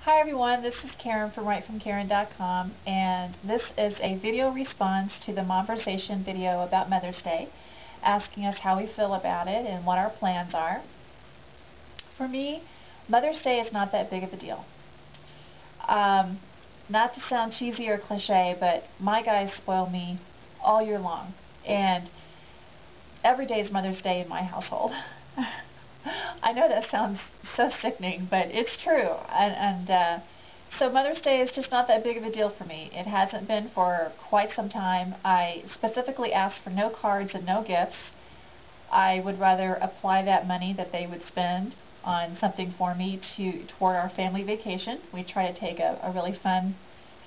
Hi everyone, this is Karen from WriteFromKaren.com, and this is a video response to the Momversation video about Mother's Day, asking us how we feel about it and what our plans are. For me, Mother's Day is not that big of a deal. Not to sound cheesy or cliche, but my guys spoil me all year long, and every day is Mother's Day in my household. I know that sounds so sickening, but it's true. So Mother's Day is just not that big of a deal for me. It hasn't been for quite some time. I specifically asked for no cards and no gifts. I would rather apply that money that they would spend on something for me toward our family vacation. We try to take a really fun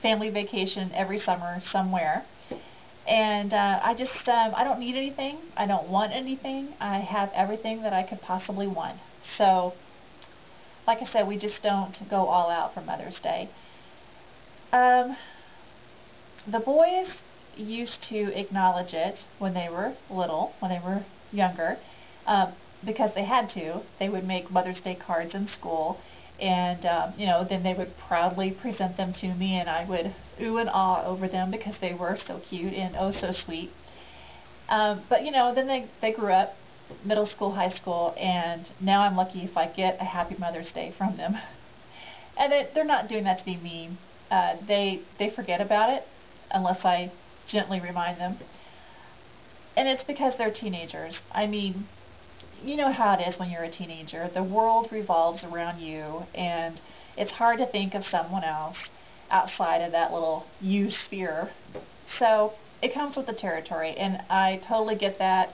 family vacation every summer somewhere. And I don't need anything. I don't want anything. I have everything that I could possibly want. So, like I said, we just don't go all out for Mother's Day. The boys used to acknowledge it when they were little, when they were younger, because they had to. They would make Mother's Day cards in school, and then they would proudly present them to me, and I would ooh and ah over them because they were so cute and oh so sweet. But then they grew up, middle school, high school, and now I'm lucky if I get a Happy Mother's Day from them. And they're not doing that to be mean. They forget about it unless I gently remind them. And it's because they're teenagers. I mean, you know how it is when you're a teenager. The world revolves around you, and it's hard to think of someone else outside of that little you sphere. So it comes with the territory, and I totally get that.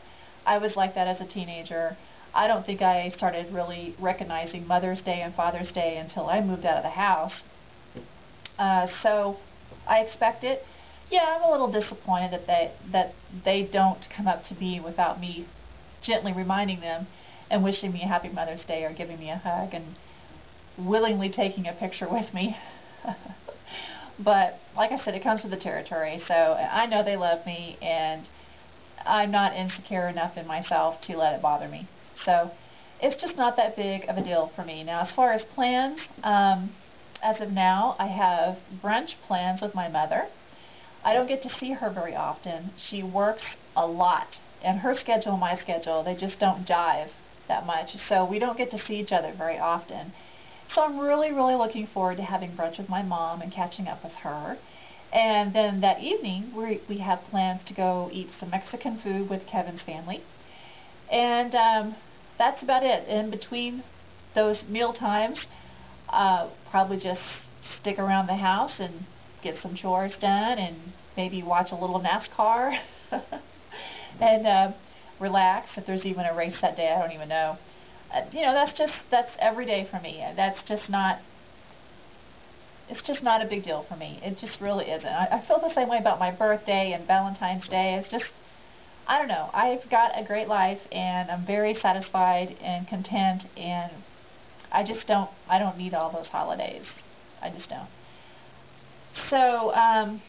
I was like that as a teenager. I don't think I started really recognizing Mother's Day and Father's Day until I moved out of the house. So I expect it. Yeah, I'm a little disappointed that they don't come up to me without me gently reminding them and wishing me a Happy Mother's Day or giving me a hug and willingly taking a picture with me. But like I said, it comes with the territory, so I know they love me, and I'm not insecure enough in myself to let it bother me. So it's just not that big of a deal for me. Now, as far as plans, as of now, I have brunch plans with my mother. I don't get to see her very often. She works a lot, and her schedule and my schedule, they just don't jive that much, so we don't get to see each other very often. So I'm really, really looking forward to having brunch with my mom and catching up with her. And then that evening, we have plans to go eat some Mexican food with Kevin's family. And that's about it. In between those meal times, probably just stick around the house and get some chores done and maybe watch a little NASCAR and relax. If there's even a race that day, I don't even know. That's every day for me. It's just not a big deal for me. It just really isn't. I feel the same way about my birthday and Valentine's Day. It's just, I don't know. I've got a great life, and I'm very satisfied and content, and I don't need all those holidays. I just don't. So, I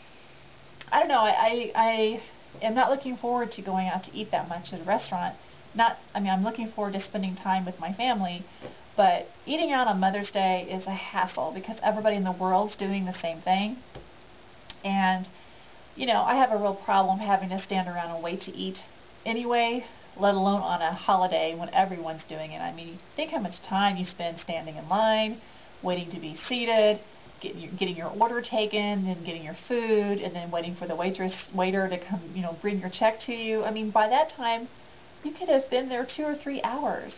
don't know. I am not looking forward to going out to eat that much at a restaurant. I'm looking forward to spending time with my family, but eating out on Mother's Day is a hassle because everybody in the world's doing the same thing. And, I have a real problem having to stand around and wait to eat anyway, let alone on a holiday when everyone's doing it. I mean, think how much time you spend standing in line, waiting to be seated, getting your order taken, and getting your food, and then waiting for the waiter to come, bring your check to you. I mean, by that time, you could have been there 2 or 3 hours.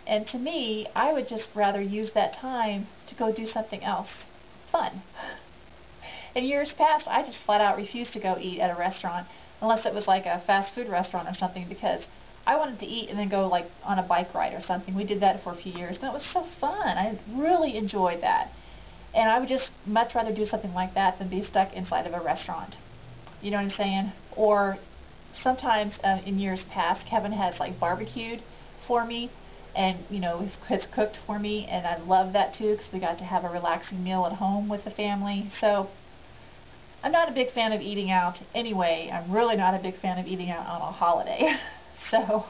And to me, I would just rather use that time to go do something else fun. In years past, I just flat out refused to go eat at a restaurant unless it was like a fast food restaurant or something, because I wanted to eat and then go like on a bike ride or something. We did that for a few years, and it was so fun. I really enjoyed that. And I would just much rather do something like that than be stuck inside of a restaurant. You know what I'm saying? Or sometimes in years past, Kevin has like barbecued for me, and it's cooked for me, and I love that too because we got to have a relaxing meal at home with the family. So I'm not a big fan of eating out anyway. I'm really not a big fan of eating out on a holiday. So,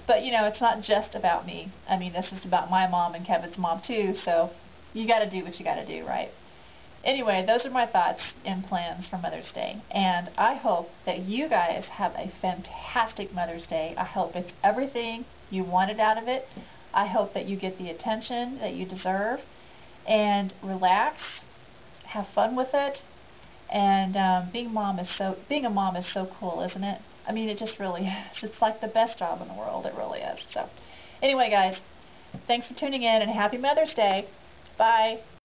but it's not just about me. I mean, this is about my mom and Kevin's mom too. So you got to do what you got to do, right? Anyway, those are my thoughts and plans for Mother's Day, and I hope that you guys have a fantastic Mother's Day. I hope it's everything you wanted out of it. I hope that you get the attention that you deserve, and relax, have fun with it, and being a mom is so cool, isn't it? I mean, it just really is. It's like the best job in the world. It really is. So, anyway, guys, thanks for tuning in, and happy Mother's Day. Bye.